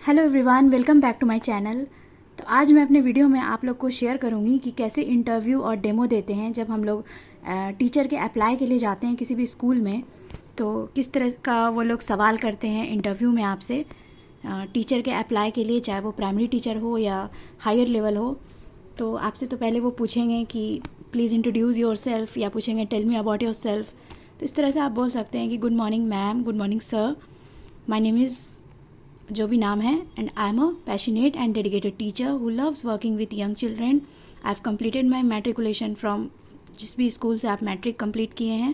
Hello everyone, welcome back to my channel. तो आज मैं अपने वीडियो में आप लोग को शेयर करूंगी कि कैसे इंटरव्यू और डेमो देते हैं जब हम लोग टीचर के अप्लाई के लिए जाते हैं किसी भी स्कूल में। तो किस तरह का वो लोग सवाल करते हैं इंटरव्यू में आपसे टीचर के अप्लाई के लिए, चाहे वो प्राइमरी टीचर हो या हायर लेवल हो। तो आपसे तो पहले वो पूछेंगे कि प्लीज़ इंट्रोड्यूस योर सेल्फ, या पूछेंगे tell me about yourself. तो इस तरह से आप बोल सकते हैं कि good morning ma'am, good morning sir, my name is जो भी नाम है, and I am a passionate and dedicated teacher who loves working with young children. I have completed my matriculation from जिस भी स्कूल से आप मैट्रिक कंप्लीट किए हैं।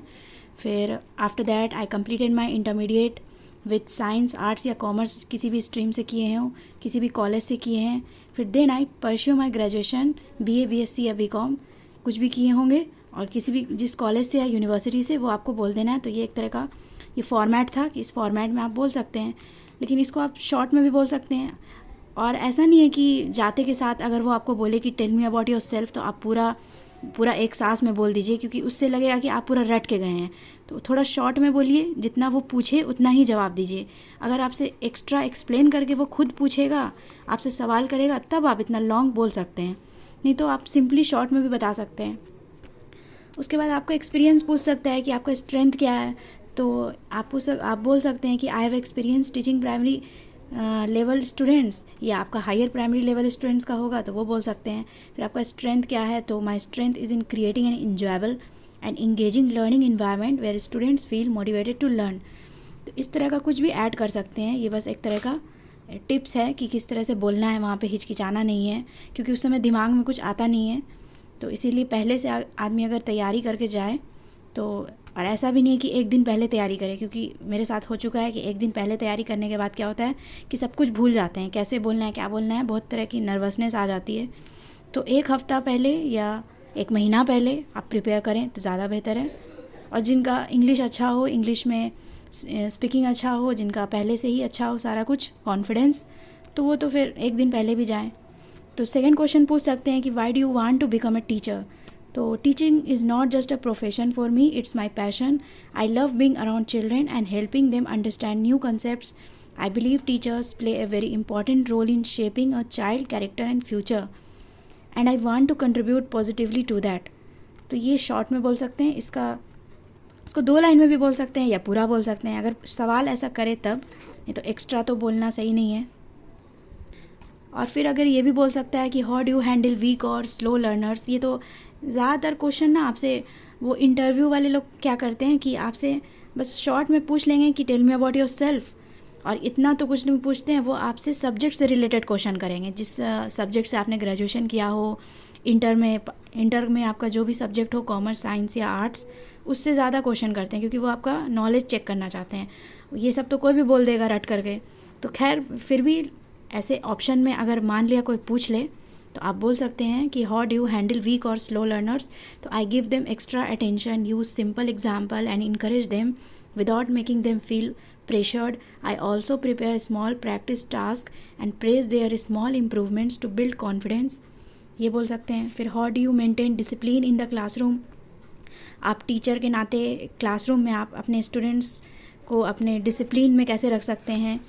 फिर after that I completed my intermediate with science, arts या commerce, किसी भी स्ट्रीम से किए हैं, किसी भी कॉलेज से किए हैं। फिर then I pursue my graduation, BA BSc या BCom कुछ भी किए होंगे, और किसी भी जिस कॉलेज से या यूनिवर्सिटी से वो आपको बोल देना है। तो ये एक तरह का ये फॉर्मेट था कि इस फॉर्मेट में आप बोल सकते हैं, लेकिन इसको आप शॉर्ट में भी बोल सकते हैं। और ऐसा नहीं है कि जाते के साथ अगर वो आपको बोले कि tell me about yourself, तो आप पूरा एक सांस में बोल दीजिए, क्योंकि उससे लगेगा कि आप पूरा रट के गए हैं। तो थोड़ा शॉर्ट में बोलिए, जितना वो पूछे उतना ही जवाब दीजिए। अगर आपसे एक्स्ट्रा एक्सप्लेन करके वो खुद पूछेगा, आपसे सवाल करेगा, तब आप इतना लॉन्ग बोल सकते हैं, नहीं तो आप सिंपली शॉर्ट में भी बता सकते हैं। उसके बाद आपका एक्सपीरियंस पूछ सकता है कि आपका स्ट्रेंथ क्या है। तो आप बोल सकते हैं कि I have experience teaching primary level students, या आपका हायर प्राइमरी लेवल स्टूडेंट्स का होगा तो वो बोल सकते हैं। फिर आपका स्ट्रेंथ क्या है, तो my strength is in creating an enjoyable and engaging learning environment where students feel motivated to learn. तो इस तरह का कुछ भी ऐड कर सकते हैं। ये बस एक तरह का टिप्स है कि किस तरह से बोलना है, वहाँ पे हिचकिचाना नहीं है, क्योंकि उस समय दिमाग में कुछ आता नहीं है। तो इसीलिए पहले से आदमी अगर तैयारी करके जाए तो, और ऐसा भी नहीं है कि एक दिन पहले तैयारी करें, क्योंकि मेरे साथ हो चुका है कि एक दिन पहले तैयारी करने के बाद क्या होता है कि सब कुछ भूल जाते हैं, कैसे बोलना है, क्या बोलना है, बहुत तरह की नर्वसनेस आ जाती है। तो एक हफ़्ता पहले या एक महीना पहले आप प्रिपेयर करें तो ज़्यादा बेहतर है। और जिनका इंग्लिश अच्छा हो, इंग्लिश में स्पीकिंग अच्छा हो, जिनका पहले से ही अच्छा हो सारा कुछ कॉन्फिडेंस, तो वो तो फिर एक दिन पहले भी जाएँ। तो सेकंड क्वेश्चन पूछ सकते हैं कि why do you want to become a teacher. तो teaching is not just a profession for me, it's my passion. I love being around children and helping them understand new concepts. I believe teachers play a very important role in shaping a child character and future, and I want to contribute positively to that. तो ये short में बोल सकते हैं। इसको 2 line में भी बोल सकते हैं या पूरा बोल सकते हैं, अगर सवाल ऐसा करे तब, नहीं तो एक्स्ट्रा तो बोलना सही नहीं है। और फिर अगर ये भी बोल सकता है कि how do you handle weak और स्लो लर्नर्स। ये तो ज़्यादातर क्वेश्चन ना आपसे वो इंटरव्यू वाले लोग क्या करते हैं कि आपसे बस शॉर्ट में पूछ लेंगे कि tell me about yourself, और इतना तो कुछ नहीं पूछते हैं। वो आपसे सब्जेक्ट से रिलेटेड क्वेश्चन करेंगे, जिस सब्जेक्ट से आपने ग्रेजुएशन किया हो, इंटर में आपका जो भी सब्जेक्ट हो, कॉमर्स, साइंस या आर्ट्स, उससे ज़्यादा क्वेश्चन करते हैं, क्योंकि वो आपका नॉलेज चेक करना चाहते हैं। ये सब तो कोई भी बोल देगा रट करके। तो खैर, फिर भी ऐसे ऑप्शन में अगर मान लिया कोई पूछ ले, तो आप बोल सकते हैं कि how do you handle weak और स्लो लर्नर्स। तो I give them extra attention, use simple example and encourage them without making them feel pressured. I also prepare small practice tasks and praise their small improvements to build confidence. ये बोल सकते हैं। फिर how do you maintain discipline in the classroom. आप teacher के नाते classroom में आप अपने स्टूडेंट्स को अपने डिसिप्लिन में कैसे रख सकते हैं।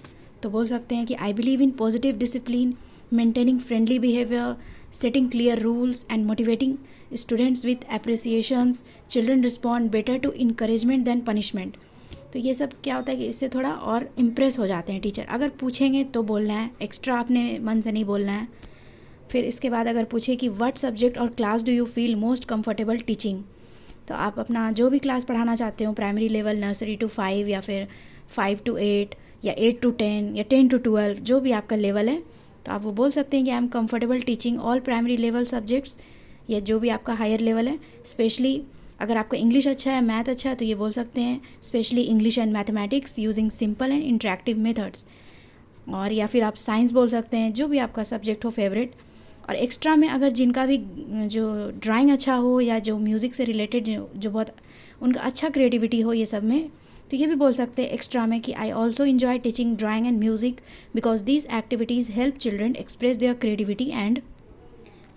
तो बोल सकते हैं कि I believe in positive discipline, maintaining friendly behaviour, setting clear rules and motivating students with appreciations. Children respond better to encouragement than punishment. तो ये सब क्या होता है कि इससे थोड़ा और इम्प्रेस हो जाते हैं टीचर। अगर पूछेंगे तो बोलना है, एक्स्ट्रा अपने मन से नहीं बोलना है। फिर इसके बाद अगर पूछे कि व्हाट सब्जेक्ट और class do you feel most comfortable teaching, तो आप अपना जो भी क्लास पढ़ाना चाहते हो, प्राइमरी लेवल, नर्सरी टू 5 या फिर 5 to 8 या 8 to 10 या 10 to 12, जो भी आपका लेवल है, तो आप वो बोल सकते हैं कि I am comfortable teaching all primary level subjects, या जो भी आपका हायर लेवल है। स्पेशली अगर आपका इंग्लिश अच्छा है, मैथ अच्छा है, तो ये बोल सकते हैं specially English and mathematics using simple and interactive methods. और या फिर आप साइंस बोल सकते हैं, जो भी आपका सब्जेक्ट हो फेवरेट। और एक्स्ट्रा में अगर जिनका भी जो ड्राइंग अच्छा हो या जो म्यूज़िक से रिलेटेड जो बहुत उनका अच्छा क्रिएटिविटी हो ये सब में, तो ये भी बोल सकते हैं एक्स्ट्रा में कि I also enjoy teaching drawing and music because these activities help children express their creativity and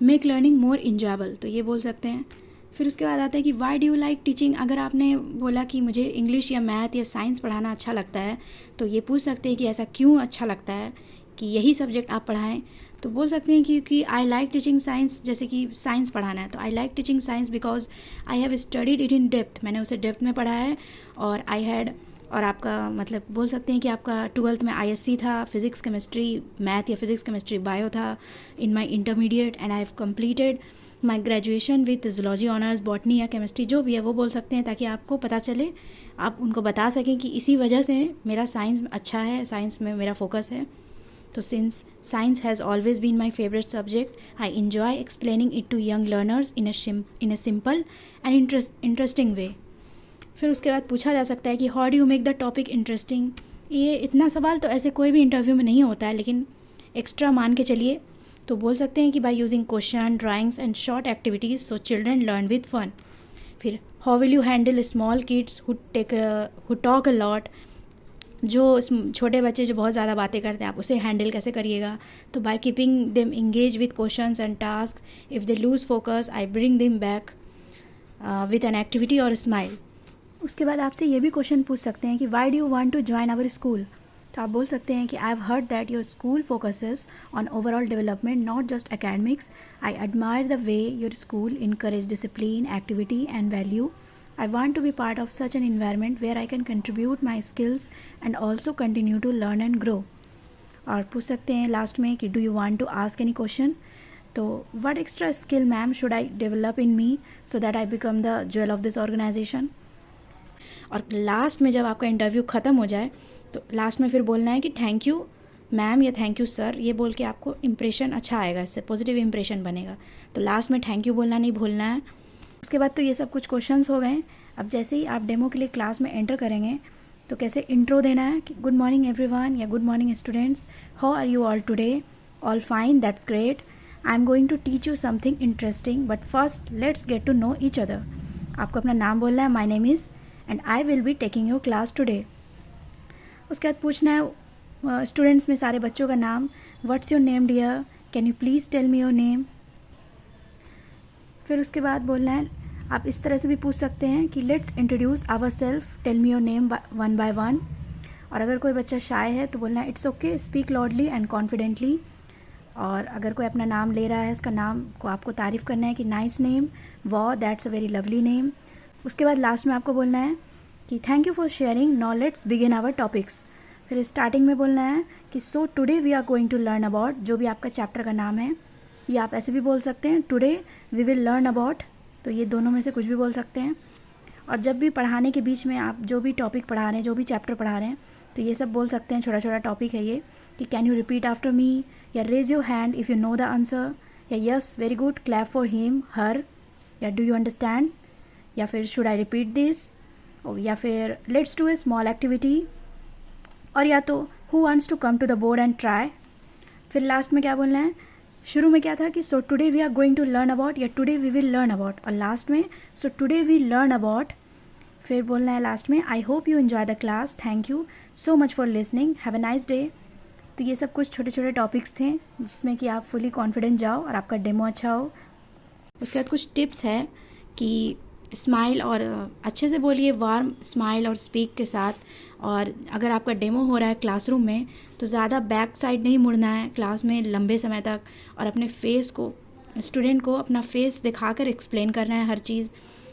make learning more enjoyable. तो ये बोल सकते हैं। फिर उसके बाद आता है कि why do you like teaching. अगर आपने बोला कि मुझे इंग्लिश या मैथ या साइंस पढ़ाना अच्छा लगता है, तो ये पूछ सकते हैं कि ऐसा क्यों अच्छा लगता है, कि यही सब्जेक्ट आप पढ़ाएं, तो बोल सकते हैं कि आई लाइक टीचिंग साइंस, जैसे कि साइंस पढ़ाना है तो I like teaching science because I have studied it in depth, मैंने उसे डेप्थ में पढ़ा है। और आई हैड, और आपका मतलब बोल सकते हैं कि आपका 12th में ISC था, फिज़िक्स केमिस्ट्री मैथ या फिज़िक्स केमिस्ट्री बायो था in my intermediate, and I have completed my graduation with zoology honours, botany या केमिस्ट्री जो भी है वो बोल सकते हैं, ताकि आपको पता चले, आप उनको बता सकें कि इसी वजह से मेरा साइंस अच्छा है, साइंस में मेरा फोकस है। तो since science has always been my favourite subject, I enjoy explaining it to young learners in a simple and interesting way. फिर उसके बाद पूछा जा सकता है कि how do you make the topic interesting. ये इतना सवाल तो ऐसे कोई भी इंटरव्यू में नहीं होता है, लेकिन एक्स्ट्रा मान के चलिए तो बोल सकते हैं कि by using question, drawings and short activities so children learn with fun. फिर how will you handle small kids who talk a lot, जो छोटे बच्चे जो बहुत ज़्यादा बातें करते हैं आप उसे हैंडल कैसे करिएगा। तो by keeping them engage with questions and task, if they lose focus I bring them back with an activity और स्माइल। उसके बाद आपसे ये भी क्वेश्चन पूछ सकते हैं कि why do you want to join our school. तो आप बोल सकते हैं कि I have heard that your school focuses on overall development not just academics, I admire the way your school encourage discipline, activity and value, I want to be part of such an environment where I can contribute my skills and also continue to learn and grow. और पूछ सकते हैं last में कि do you want to ask any question? तो what extra skill ma'am should I develop in me so that I become the jewel of this organization? और last में जब आपका इंटरव्यू ख़त्म हो जाए तो लास्ट में फिर बोलना है कि थैंक यू मैम या थैंक यू सर, ये बोल के आपको इम्प्रेशन अच्छा आएगा, इससे पॉजिटिव इम्प्रेशन बनेगा। तो लास्ट में थैंक यू बोलना नहीं भूलना है। उसके बाद तो ये सब कुछ क्वेश्चंस हो गए। अब जैसे ही आप डेमो के लिए क्लास में एंटर करेंगे तो कैसे इंट्रो देना है कि गुड मॉर्निंग एवरीवन या good morning students, how are you all today, all fine, that's great, I am going to teach you something interesting but first let's get to know each other. आपको अपना नाम बोलना है, my name is and I will be taking your class today. उसके बाद पूछना है students में सारे बच्चों का नाम, what's your name dear, can you please tell me your name. फिर उसके बाद बोलना है, आप इस तरह से भी पूछ सकते हैं कि let's introduce our self, tell me your name one by one. और अगर कोई बच्चा शाय है तो बोलना है it's okay, speak loudly and confidently. और अगर कोई अपना नाम ले रहा है, उसका नाम को आपको तारीफ़ करना है कि नाइस नेम, वाह that's a very lovely name. उसके बाद लास्ट में आपको बोलना है कि thank you for sharing, now let's begin our topics. फिर स्टार्टिंग में बोलना है कि so today we are going to learn about, जो भी आपका चैप्टर का नाम है, या आप ऐसे भी बोल सकते हैं today we will learn about, तो ये दोनों में से कुछ भी बोल सकते हैं। और जब भी पढ़ाने के बीच में आप जो भी टॉपिक पढ़ा रहे हैं, जो भी चैप्टर पढ़ा रहे हैं, तो ये सब बोल सकते हैं, छोटा छोटा टॉपिक है ये, कि can you repeat after me, या raise your hand if you know the answer, या yes very good, clap for him her, या डू यू अंडरस्टैंड, या फिर शुड आई रिपीट दिस, या फिर let's do a small activity, और या तो who wants to come to the board and try. फिर लास्ट में क्या बोलना है, शुरू में क्या था कि so today we are going to learn about, या today we will learn about, और लास्ट में so today we learn about. फिर बोलना है लास्ट में I hope you enjoy the class, thank you so much for listening, have a nice day. तो ये सब कुछ छोटे छोटे टॉपिक्स थे जिसमें कि आप फुली कॉन्फिडेंट जाओ और आपका डेमो अच्छा हो। उसके बाद कुछ टिप्स है कि स्माइल, और अच्छे से बोलिए, वार्म स्माइल और स्पीक के साथ। और अगर आपका डेमो हो रहा है क्लासरूम में तो ज़्यादा बैक साइड नहीं मुड़ना है क्लास में लंबे समय तक, और अपने फेस को, स्टूडेंट को अपना फेस दिखाकर एक्सप्लेन करना है हर चीज़,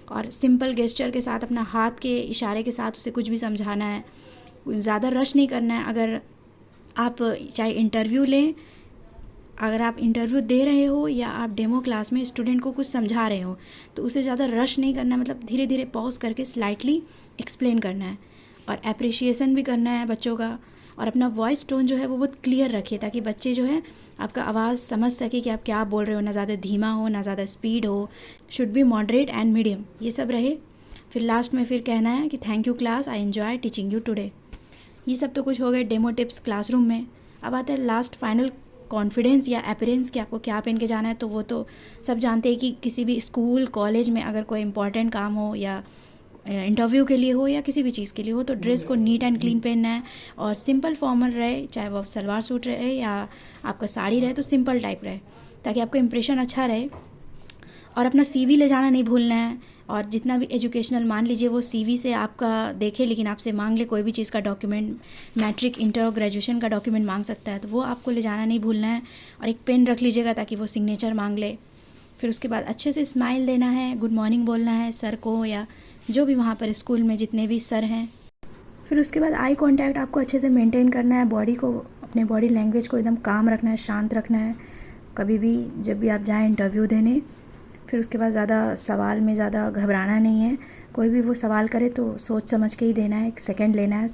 और सिंपल गेस्चर के साथ, अपना हाथ के इशारे के साथ उसे कुछ भी समझाना है। ज़्यादा रश नहीं करना है। अगर आप चाहे इंटरव्यू लें, अगर आप इंटरव्यू दे रहे हो या आप डेमो क्लास में स्टूडेंट को कुछ समझा रहे हो, तो उसे ज़्यादा रश नहीं करना है, मतलब धीरे धीरे पॉज करके स्लाइटली एक्सप्लेन करना है। और एप्रिशिएशन भी करना है बच्चों का, और अपना वॉइस टोन जो है वो बहुत क्लियर रखिए, ताकि बच्चे जो है आपका आवाज़ समझ सके कि आप क्या बोल रहे हो, ना ज़्यादा धीमा हो ना ज़्यादा स्पीड हो, should be moderate and medium, ये सब रहे। फिर लास्ट में फिर कहना है कि thank you class, I enjoy teaching you today. ये सब तो कुछ हो गए डेमो टिप्स क्लासरूम में। अब आता है लास्ट फाइनल कॉन्फिडेंस या अपीयरेंस, कि आपको क्या पहन के जाना है। तो वो तो सब जानते हैं कि किसी भी स्कूल कॉलेज में अगर कोई इंपॉर्टेंट काम हो, या इंटरव्यू के लिए हो, या किसी भी चीज़ के लिए हो, तो ड्रेस को नीट एंड क्लीन पहनना है, और सिंपल फॉर्मल रहे, चाहे वो सलवार सूट रहे या आपका साड़ी रहे तो सिंपल टाइप रहे, ताकि आपका इंप्रेशन अच्छा रहे। और अपना सीवी ले जाना नहीं भूलना है। और जितना भी एजुकेशनल, मान लीजिए वो सीवी से आपका देखे लेकिन आपसे मांग ले कोई भी चीज़ का डॉक्यूमेंट, मैट्रिक, इंटर और ग्रेजुएशन का डॉक्यूमेंट मांग सकता है, तो वो आपको ले जाना नहीं भूलना है। और एक पेन रख लीजिएगा ताकि वो सिग्नेचर मांग ले। फिर उसके बाद अच्छे से स्माइल देना है, गुड मॉर्निंग बोलना है सर को या जो भी वहाँ पर स्कूल में जितने भी सर हैं। फिर उसके बाद आई कांटेक्ट आपको अच्छे से मेंटेन करना है, बॉडी को, अपने बॉडी लैंग्वेज को एकदम काम रखना है, शांत रखना है कभी भी जब भी आप जाएं इंटरव्यू देने। फिर उसके बाद ज़्यादा सवाल में ज़्यादा घबराना नहीं है, कोई भी वो सवाल करे तो सोच समझ के ही देना है, एक सेकंड लेना है,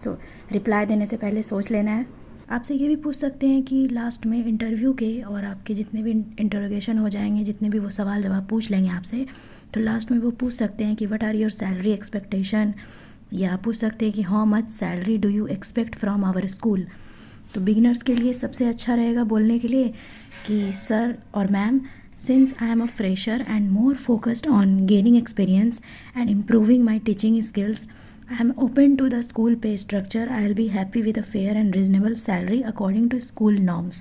रिप्लाई देने से पहले सोच लेना है। आपसे ये भी पूछ सकते हैं कि लास्ट में इंटरव्यू के और आपके जितने भी इंटरोगेशन हो जाएंगे, जितने भी वो सवाल जवाब पूछ लेंगे आपसे, तो लास्ट में वो पूछ सकते हैं कि what are your salary expectation, या पूछ सकते हैं कि how much salary do you expect from our school. तो बिगिनर्स के लिए सबसे अच्छा रहेगा बोलने के लिए कि सर और ma'am, since I am a fresher and more focused on gaining experience and improving my teaching skills, I am open to the school pay structure. I will be happy with a fair and reasonable salary according to school norms.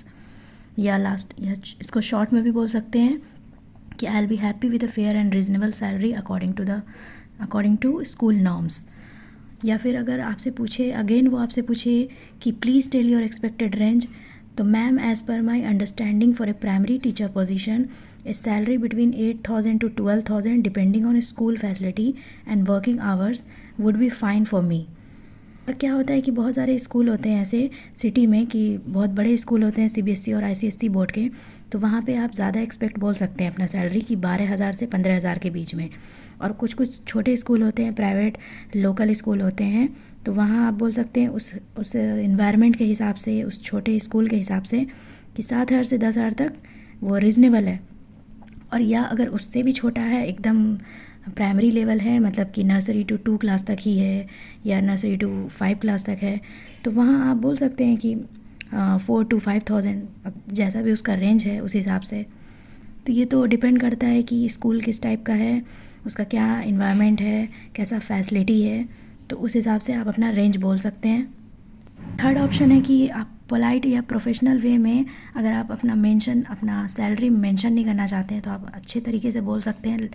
या last या इसको short में भी बोल सकते हैं कि I will be happy with a fair and reasonable salary according to school norms. या फिर अगर आपसे पूछे अगेन, वो आपसे पूछे कि please tell your expected range, तो ma'am, as per my understanding for a primary teacher position a salary between 8,000 to 12,000 depending on school facility and working hours would be fine for me. और क्या होता है कि बहुत सारे school होते हैं ऐसे सिटी में कि बहुत बड़े स्कूल होते हैं सीबीएसई और आईसीएसई बोर्ड के, तो वहाँ पे आप ज़्यादा एक्सपेक्ट बोल सकते हैं अपना सैलरी की 12,000 से 15,000 के बीच में। और कुछ छोटे स्कूल होते हैं, प्राइवेट लोकल स्कूल होते हैं, तो वहाँ आप बोल सकते हैं उस इन्वायरमेंट के हिसाब से, उस छोटे स्कूल के हिसाब से कि 7,000 से 10,000 तक वो रीज़नेबल है। और या अगर उससे भी छोटा है, एकदम प्राइमरी लेवल है, मतलब कि नर्सरी टू 2 क्लास तक ही है या नर्सरी टू 5 क्लास तक है, तो वहाँ आप बोल सकते हैं कि 4,000 to 5,000, अब जैसा भी उसका रेंज है उस हिसाब से। तो ये तो डिपेंड करता है कि स्कूल किस टाइप का है, उसका क्या इन्वायरमेंट है, कैसा फैसिलिटी है, तो उस हिसाब से आप अपना रेंज बोल सकते हैं। थर्ड ऑप्शन है कि आप पोलाइट या प्रोफेशनल वे में, अगर आप अपना सैलरी मेंशन नहीं करना चाहते हैं, तो आप अच्छे तरीके से बोल सकते हैं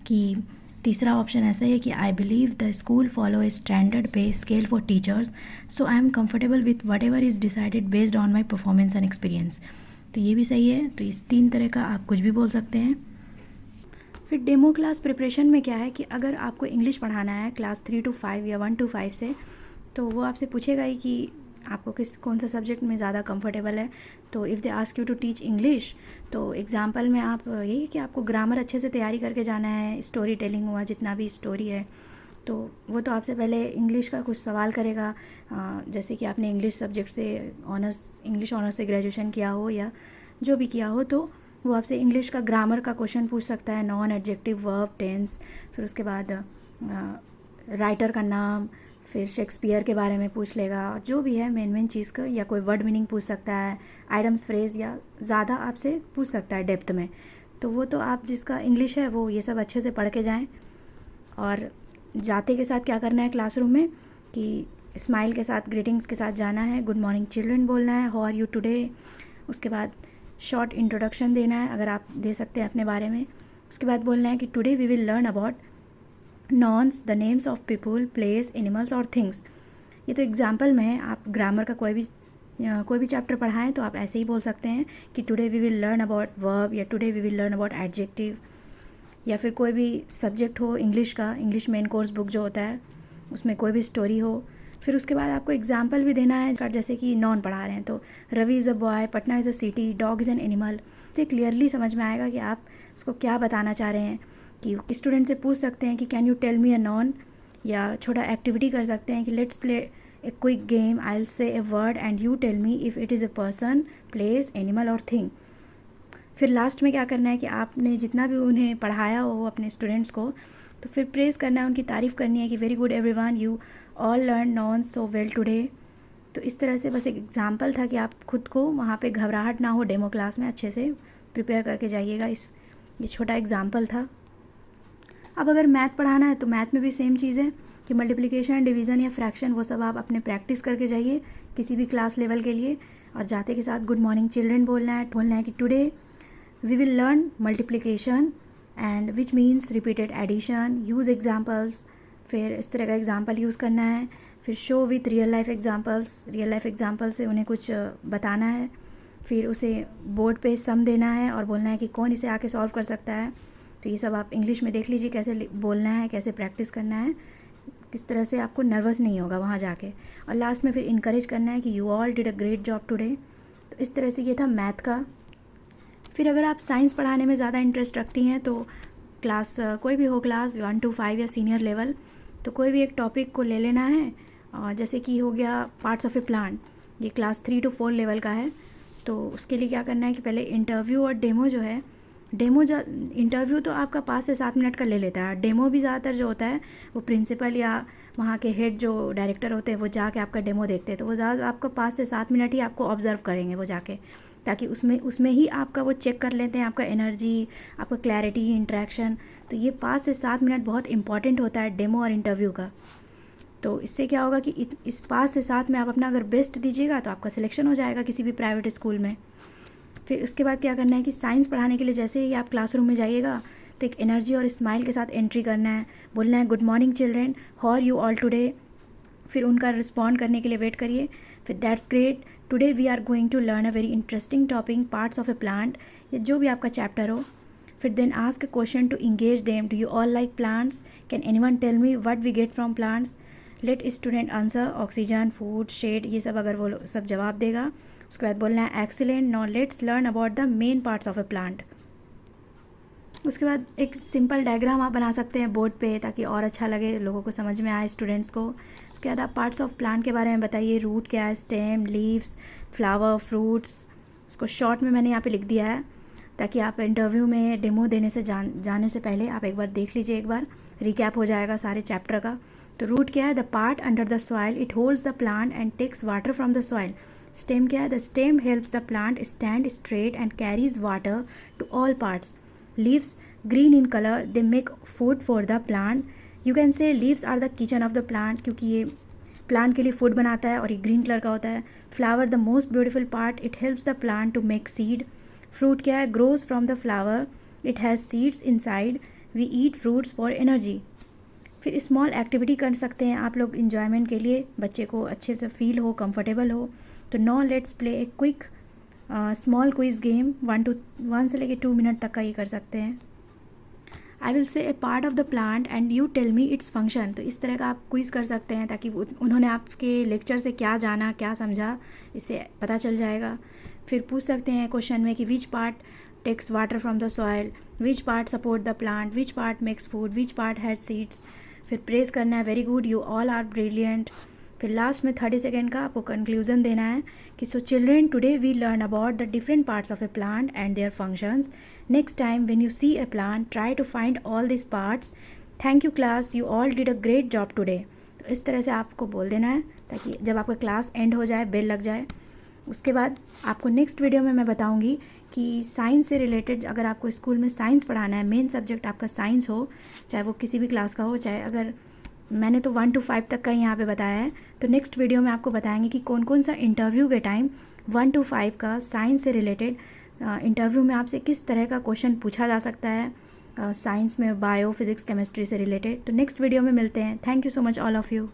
कि तीसरा ऑप्शन ऐसा है कि I believe the school follow a standard पे scale for teachers, so I am comfortable with what ever is decided based on my performance and experience. तो ये भी सही है। तो इस 3 तरह का आप कुछ भी बोल सकते हैं। फिर डेमो क्लास प्रिपरेशन में क्या है कि अगर आपको इंग्लिश पढ़ाना है क्लास 3 to 5 या 1 to 5 से, तो वो आपसे पूछेगा ही कि आपको कौन सा सब्जेक्ट में ज़्यादा कंफर्टेबल है। तो if they ask you to teach English, तो एग्जांपल में आप यही कि आपको ग्रामर अच्छे से तैयारी करके जाना है, स्टोरी टेलिंग हुआ, जितना भी स्टोरी है, तो वो तो आपसे पहले इंग्लिश का कुछ सवाल करेगा, जैसे कि आपने इंग्लिश सब्जेक्ट से इंग्लिश ऑनर्स से ग्रेजुएशन किया हो या जो भी किया हो, तो वो आपसे इंग्लिश का ग्रामर का क्वेश्चन पूछ सकता है, नॉन एडजेक्टिव, वर्ब, टेंस। फिर उसके बाद राइटर का नाम, फिर शेक्सपियर के बारे में पूछ लेगा, जो भी है मेन चीज़ का, या कोई वर्ड मीनिंग पूछ सकता है, आइटम्स, फ्रेज, या ज़्यादा आपसे पूछ सकता है डेप्थ में। तो वो तो आप जिसका इंग्लिश है वो ये सब अच्छे से पढ़ के जाएं। और जाते के साथ क्या करना है क्लासरूम में कि स्माइल के साथ, ग्रीटिंग्स के साथ जाना है, गुड मॉर्निंग चिल्ड्रन बोलना है, हाउ आर यू टुडे। उसके बाद शॉर्ट इंट्रोडक्शन देना है, अगर आप दे सकते हैं अपने बारे में। उसके बाद बोलना है कि today we will learn about nouns, the names of people, places, animals और थिंग्स। ये तो एग्जाम्पल में है, आप ग्रामर का कोई भी चैप्टर पढ़ाएं तो आप ऐसे ही बोल सकते हैं कि today we will learn about verb, या today we will learn about adjective. या फिर कोई भी सब्जेक्ट हो इंग्लिश का, इंग्लिश मेन कोर्स बुक जो होता है उसमें कोई भी स्टोरी हो। फिर उसके बाद आपको एग्जाम्पल भी देना है, जैसे कि नॉन पढ़ा रहे हैं तो Ravi is a boy, Patna is a city, dog is an animal. इससे क्लियरली समझ में आएगा कि आप उसको क्या बताना चाह रहे हैं। कि स्टूडेंट से पूछ सकते हैं कि can you tell me a noun, या छोटा एक्टिविटी कर सकते हैं कि let's play a quick game, I will say a word and you tell me if it is a person, place, animal और थिंग। फिर लास्ट में क्या करना है कि आपने जितना भी उन्हें पढ़ाया हो अपने स्टूडेंट्स को, तो फिर प्रेज़ करना है, उनकी तारीफ़ करनी है कि very good everyone, you all learn non so well today. तो इस तरह से बस एक एग्जाम्पल था कि आप खुद को वहाँ पे घबराहट ना हो, डेमो क्लास में अच्छे से प्रिपेयर करके जाइएगा। ये छोटा एग्जाम्पल था। अब अगर मैथ पढ़ाना है तो मैथ में भी सेम चीज़ है कि मल्टीप्लिकेशन, डिवीज़न या फ्रैक्शन, वो सब आप अपने प्रैक्टिस करके जाइए किसी भी क्लास लेवल के लिए। और जाते के साथ गुड मॉर्निंग चिल्ड्रन बोलना है कि today we will learn multiplication and which means repeated addition, use examples, फिर इस तरह का एग्जाम्पल यूज़ करना है, फिर show with real life examples, real life example से उन्हें कुछ बताना है, फिर उसे बोर्ड पे सम देना है और बोलना है कि कौन इसे आके सॉल्व कर सकता है। तो ये सब आप इंग्लिश में देख लीजिए कैसे बोलना है, कैसे प्रैक्टिस करना है, किस तरह से आपको नर्वस नहीं होगा वहाँ जाके। और लास्ट में फिर इनकरेज करना है कि you all did a great job today. तो इस तरह से ये था मैथ का। फिर अगर आप साइंस पढ़ाने में ज़्यादा इंटरेस्ट रखती हैं तो क्लास कोई भी हो, क्लास 1 to 5 या सीनियर लेवल, तो कोई भी एक टॉपिक को ले लेना है। जैसे कि हो गया पार्ट्स ऑफ ए प्लांट, ये क्लास 3 to 4 लेवल का है। तो उसके लिए क्या करना है कि पहले इंटरव्यू और डेमो जो है, इंटरव्यू तो आपका 5 से 7 मिनट का ले लेता है। डेमो भी ज़्यादातर जो होता है वो प्रिंसिपल या वहाँ के हेड जो डायरेक्टर होते हैं वो जाके आपका डेमो देखते हैं। तो वो ज़्यादा आपका 5 से 7 मिनट ही आपको ऑब्जर्व करेंगे वो जाके, ताकि उसमें ही आपका वो चेक कर लेते हैं आपका एनर्जी, आपका क्लैरिटी, इंट्रैक्शन। तो ये 5 से 7 मिनट बहुत इंपॉर्टेंट होता है डेमो और इंटरव्यू का। तो इससे क्या होगा कि इस 5 से 7 में आप अपना अगर बेस्ट दीजिएगा तो आपका सिलेक्शन हो जाएगा किसी भी प्राइवेट स्कूल में। फिर उसके बाद क्या करना है कि साइंस पढ़ाने के लिए जैसे ही आप क्लासरूम में जाइएगा तो एक एनर्जी और स्माइल के साथ एंट्री करना है, बोलना है good morning children, how are you all today. फिर उनका रिस्पॉन्ड करने के लिए वेट करिए। फिर that's great, today we are going to learn a very interesting topic, parts of a plant, या जो भी आपका चैप्टर हो। फिर then ask a question to engage them, do you all like plants, can anyone tell me what we get from plants. Let student answer oxygen, food, shade, ये सब अगर वो सब जवाब देगा उसके बाद बोलना है excellent, now let's learn about the main parts of a plant. उसके बाद एक सिंपल डायग्राम आप बना सकते हैं बोर्ड पे ताकि और अच्छा लगे, लोगों को समझ में आए, स्टूडेंट्स को। उसके बाद आप पार्ट्स ऑफ प्लांट के बारे में बताइए, रूट क्या है, स्टेम, लीव्स, फ्लावर, फ्रूट्स। उसको शॉर्ट में मैंने यहाँ पे लिख दिया है ताकि आप इंटरव्यू में डेमो देने से जाने से पहले आप एक बार देख लीजिए, एक बार रिकैप हो जाएगा सारे चैप्टर का। तो रूट क्या है, the part under the soil, it holds the plant and takes water from the soil. Stem क्या है, the stem helps the plant stand straight and carries water to all parts. Leaves, green in color, they make food for the plant. You can say leaves are the kitchen of the plant, क्योंकि ये plant के लिए food बनाता है और ये green colour का होता है। Flower, the most beautiful part, it helps the plant to make seed. Fruit क्या है, grows from the flower, it has seeds inside, we eat fruits for energy. फिर स्मॉल एक्टिविटी कर सकते हैं आप लोग इंजॉयमेंट के लिए, बच्चे को अच्छे से फील हो, कंफर्टेबल हो। तो now let's play a quick small quiz game, 1 से लेके 2 मिनट तक का ये कर सकते हैं। I will say a part of the plant and you tell me its function. तो इस तरह का आप क्विज कर सकते हैं ताकि उन्होंने आपके लेक्चर से क्या जाना, क्या समझा, इससे पता चल जाएगा। फिर पूछ सकते हैं क्वेश्चन में कि which part takes water from the soil, which part support the plant, which part makes food, which part has seeds. फिर प्रेस करना है, very good, you all are brilliant. फिर लास्ट में 30 सेकेंड का आपको कंक्लूजन देना है कि so children, today we learn about the different parts of a plant and their functions. Next time when you see a plant, try to find all this parts. Thank you class, you all did a great job today. तो इस तरह से आपको बोल देना है ताकि जब आपका क्लास एंड हो जाए, बेल लग जाए। उसके बाद आपको नेक्स्ट वीडियो में मैं बताऊंगी कि साइंस से रिलेटेड, अगर आपको स्कूल में साइंस पढ़ाना है, मेन सब्जेक्ट आपका साइंस हो, चाहे वो किसी भी क्लास का हो, चाहे अगर मैंने तो 1 to 5 तक का ही यहाँ पे बताया है, तो नेक्स्ट वीडियो में आपको बताएंगे कि कौन कौन सा इंटरव्यू के टाइम 1 to 5 का साइंस से रिलेटेड इंटरव्यू में आपसे किस तरह का क्वेश्चन पूछा जा सकता है साइंस में, बायो, फिजिक्स, केमिस्ट्री से रिलेटेड। तो नेक्स्ट वीडियो में मिलते हैं। Thank you so much all of you.